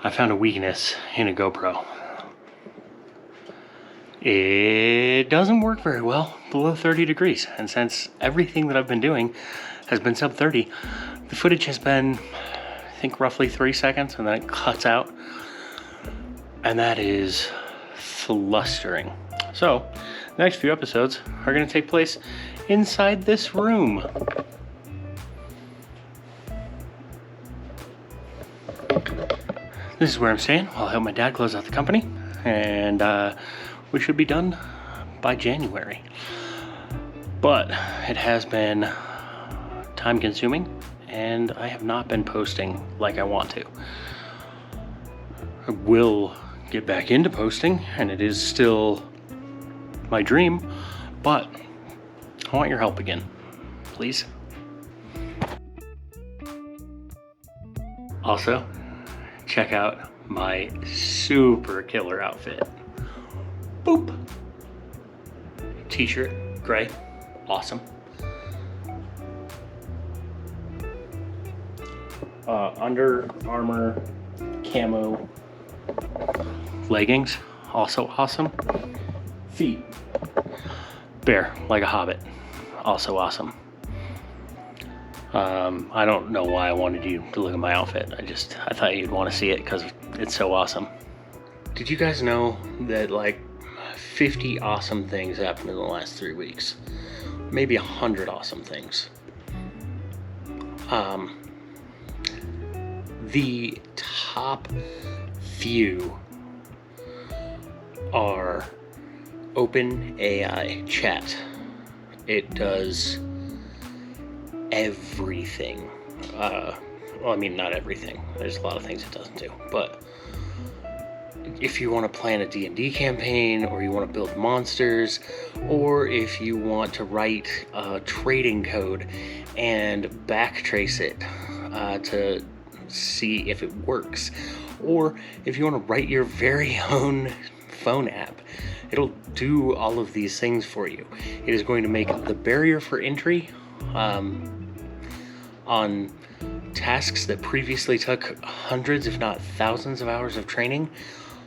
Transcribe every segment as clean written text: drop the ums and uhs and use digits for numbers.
I found a weakness in a GoPro. It doesn't work very well below 30 degrees. And since everything that I've been doing has been sub 30, the footage has been, I think, roughly 3 seconds, and then it cuts out. And that is flustering. So, the next few episodes are going to take place inside this room. This is where I'm staying while I help my dad close out the company, and we should be done by January. But it has been time consuming, and I have not been posting like I want to. I will get back into posting, and it is still my dream, but I want your help again, please. Also, check out my super killer outfit. Boop! T-shirt, gray, awesome. Under Armour camo leggings, also awesome. Feet, bare like a hobbit, also awesome. I don't know why I wanted you to look at my outfit. I thought you'd want to see it because it's so awesome. Did you guys know that like 50 awesome things happened in the last 3 weeks? Maybe 100 awesome things. The top few are OpenAI chat. It does everything. Well, I mean, not everything. There's a lot of things it doesn't do. But if you want to plan a D&D campaign, or you want to build monsters, or if you want to write a trading code and backtrace it to see if it works, or if you want to write your very own phone app, it'll do all of these things for you. It is going to make the barrier for entry on tasks that previously took hundreds, if not thousands of hours of training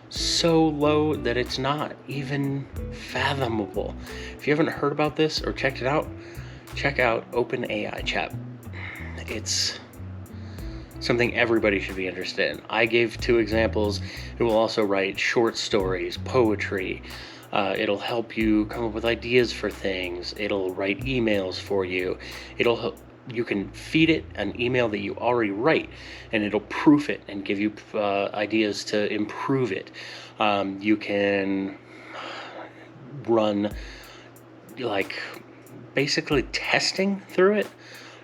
so low that it's not even fathomable. If you haven't heard about this or checked it out, check out OpenAI chat. It's something everybody should be interested in. I gave 2 examples. It will also write short stories, poetry. It'll help you come up with ideas for things. It'll write emails for you. You can feed it an email that you already write, and it'll proof it and give you ideas to improve it. You can run like basically testing through it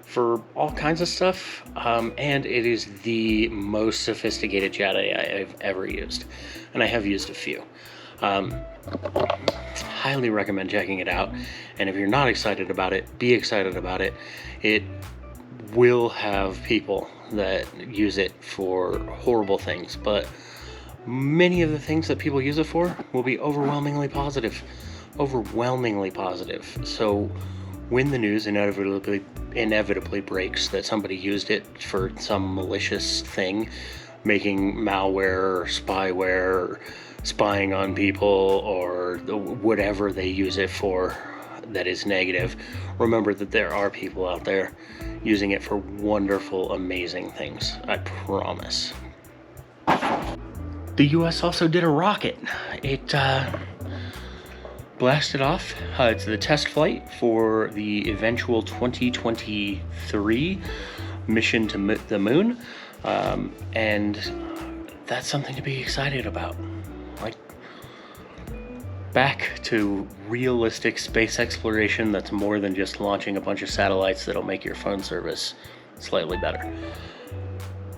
for all kinds of stuff, and it is the most sophisticated chat AI I've ever used, and I have used a few. Highly recommend checking it out, and if you're not excited about it, be excited about it. It will have people that use it for horrible things, but many of the things that people use it for will be overwhelmingly positive. So when the news inevitably breaks that somebody used it for some malicious thing, making malware or spyware or spying on people or whatever they use it for that is negative, remember that there are people out there using it for wonderful, amazing things. I promise. The US also did a rocket. It blasted off. It's the test flight for the eventual 2023 mission to the moon, and that's something to be excited about. Like, back to realistic space exploration that's more than just launching a bunch of satellites that'll make your phone service slightly better.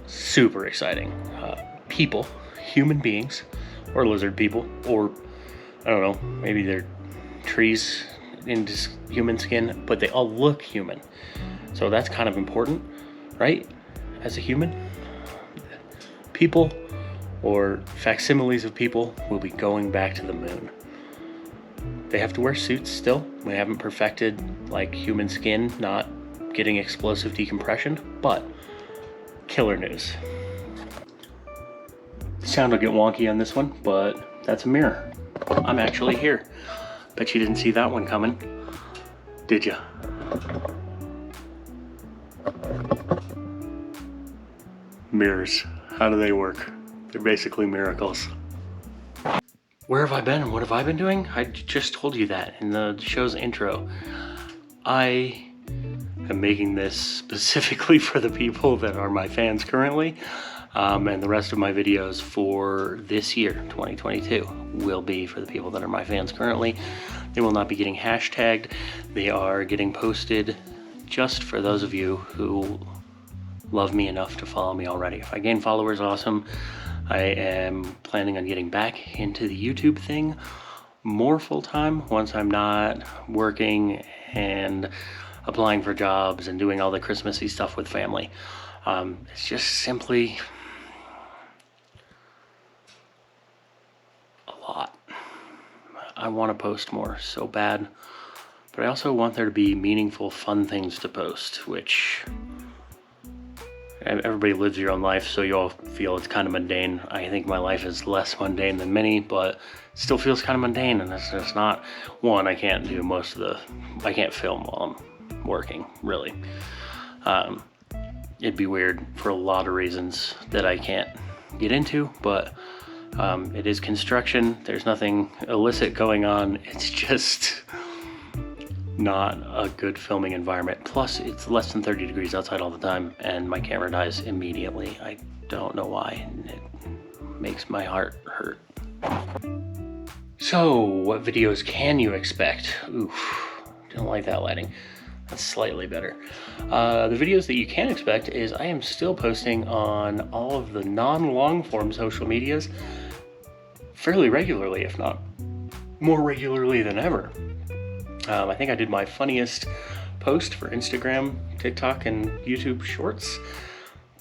Super exciting. People, human beings, or lizard people, or I don't know, maybe they're trees in just human skin, but they all look human. So that's kind of important, right? As a human, people or facsimiles of people will be going back to the moon. They have to wear suits still. We haven't perfected like human skin not getting explosive decompression, but killer news. Sound will get wonky on this one, but that's a mirror. I'm actually here. Bet you didn't see that one coming, did ya? Mirrors, how do they work? They're basically miracles. Where have I been and what have I been doing? I just told you that in the show's intro. I am making this specifically for the people that are my fans currently, and the rest of my videos for this year, 2022, will be for the people that are my fans currently. They will not be getting hashtagged. They are getting posted just for those of you who love me enough to follow me already. If I gain followers, awesome. I am planning on getting back into the YouTube thing more full-time once I'm not working and applying for jobs and doing all the Christmassy stuff with family. It's just simply a lot. I want to post more so bad, but I also want there to be meaningful, fun things to post, which everybody lives your own life, so you all feel it's kind of mundane. I think my life is less mundane than many, but still feels kind of mundane, and it's not. One, I can't do I can't film while I'm working, really. It'd be weird for a lot of reasons that I can't get into, but it is construction. There's nothing illicit going on. It's just not a good filming environment. Plus, it's less than 30 degrees outside all the time, and my camera dies immediately. I don't know why, and it makes my heart hurt. So, what videos can you expect? Oof, don't like that lighting. That's slightly better. The videos that you can expect is I am still posting on all of the non-long form social medias fairly regularly, if not more regularly than ever. I think I did my funniest post for Instagram, TikTok, and YouTube Shorts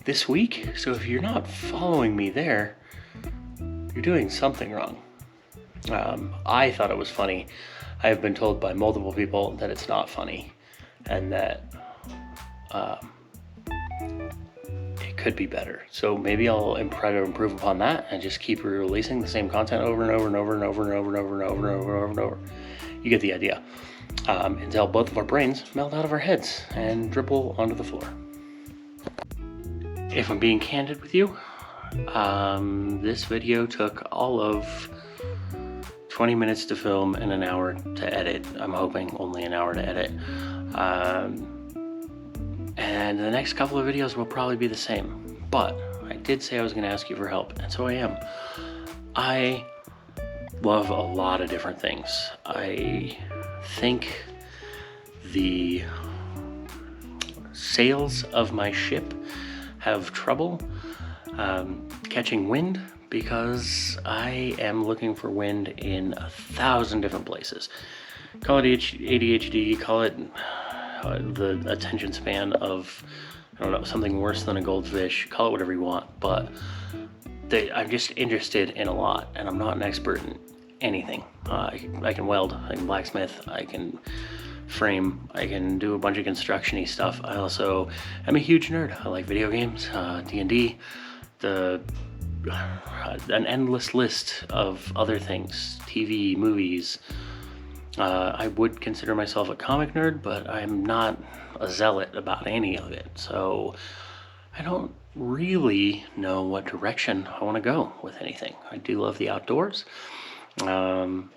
this week. So if you're not following me there, you're doing something wrong. I thought it was funny. I have been told by multiple people that it's not funny and that it could be better. So maybe I'll try to improve upon that and just keep releasing the same content over and over and over and over and over and over and over and over and over. You get the idea. Until both of our brains melt out of our heads and dribble onto the floor. If I'm being candid with you, this video took all of 20 minutes to film and an hour to edit. I'm hoping only an hour to edit. And the next couple of videos will probably be the same. But I did say I was going to ask you for help, and so I am. I love a lot of different things. I think the sails of my ship have trouble catching wind because I am looking for wind in 1,000 different places. Call it ADHD, call it the attention span of, I don't know, something worse than a goldfish, call it whatever you want, but I'm just interested in a lot, and I'm not an expert in anything. I can weld, I can blacksmith, I can frame, I can do a bunch of construction-y stuff. I also am a huge nerd. I like video games, D&D, an endless list of other things, TV, movies. I would consider myself a comic nerd, but I'm not a zealot about any of it. So I don't really know what direction I want to go with anything. I do love the outdoors. I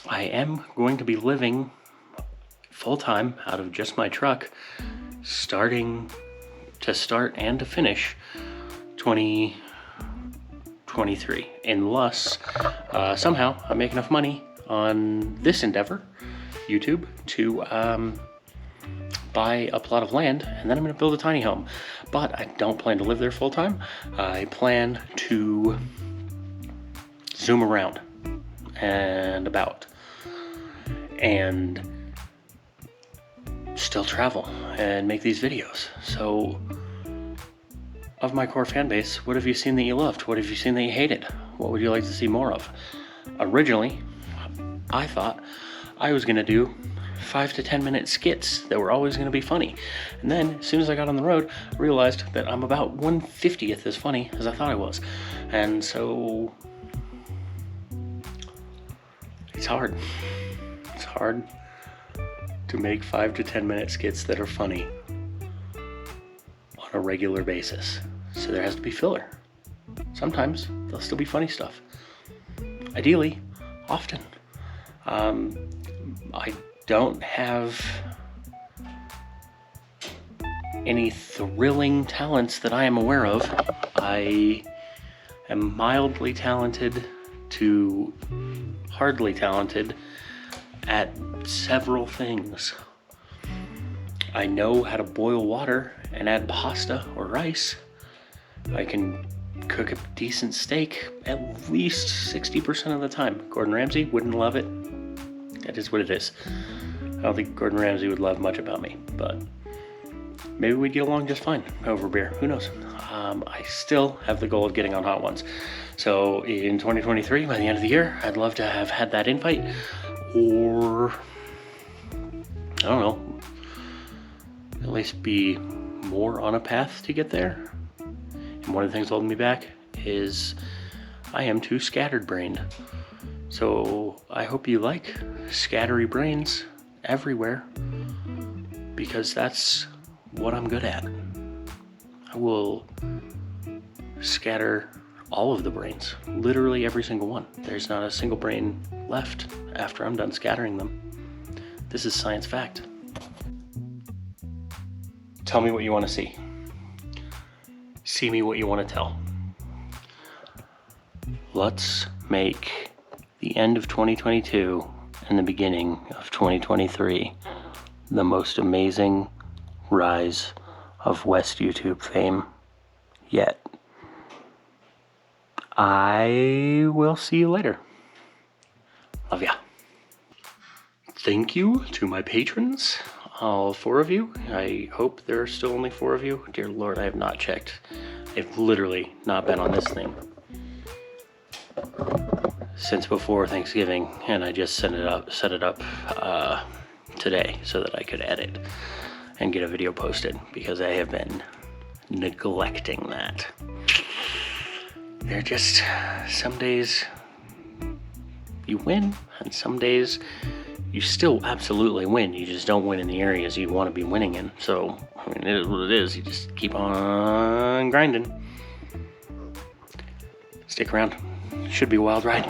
am going to be living full-time out of just my truck, start and to finish 2023, unless somehow I make enough money on this endeavor, YouTube, to buy a plot of land, and then I'm going to build a tiny home. But I don't plan to live there full-time. I plan to zoom around and about and still travel and make these videos. So of my core fan base, what have you seen that you loved? What have you seen that you hated? What would you like to see more of? Originally, I thought I was gonna do 5 to 10 minute skits that were always going to be funny. And then as soon as I got on the road, I realized that I'm about 1/50th as funny as I thought I was. And so it's hard. It's hard to make 5 to 10 minute skits that are funny on a regular basis. So there has to be filler. Sometimes there'll still be funny stuff. Ideally, often. I don't have any thrilling talents that I am aware of. I am mildly talented to hardly talented at several things. I know how to boil water and add pasta or rice. I can cook a decent steak at least 60% of the time. Gordon Ramsay wouldn't love it. That is what it is. I don't think Gordon Ramsay would love much about me, but maybe we'd get along just fine over beer. Who knows? I still have the goal of getting on Hot Ones. So in 2023, by the end of the year, I'd love to have had that invite, or I don't know, at least be more on a path to get there. And one of the things holding me back is I am too scattered-brained. So I hope you like scattery brains everywhere, because that's what I'm good at. I will scatter all of the brains, literally every single one. There's not a single brain left after I'm done scattering them. This is science fact. Tell me what you want to see. See me what you want to tell. Let's make the end of 2022 and the beginning of 2023 the most amazing rise of West YouTube fame yet. I will see you later. Love ya. Thank you to my patrons, all 4 of you. I hope there are still only 4 of you. Dear Lord, I have not checked. I've literally not been on this thing since before Thanksgiving, and I just set it up today so that I could edit and get a video posted, because I have been neglecting that. There are just some days you win, and some days you still absolutely win. You just don't win in the areas you want to be winning in. So, I mean, it is what it is. You just keep on grinding. Stick around. Should be a wild ride.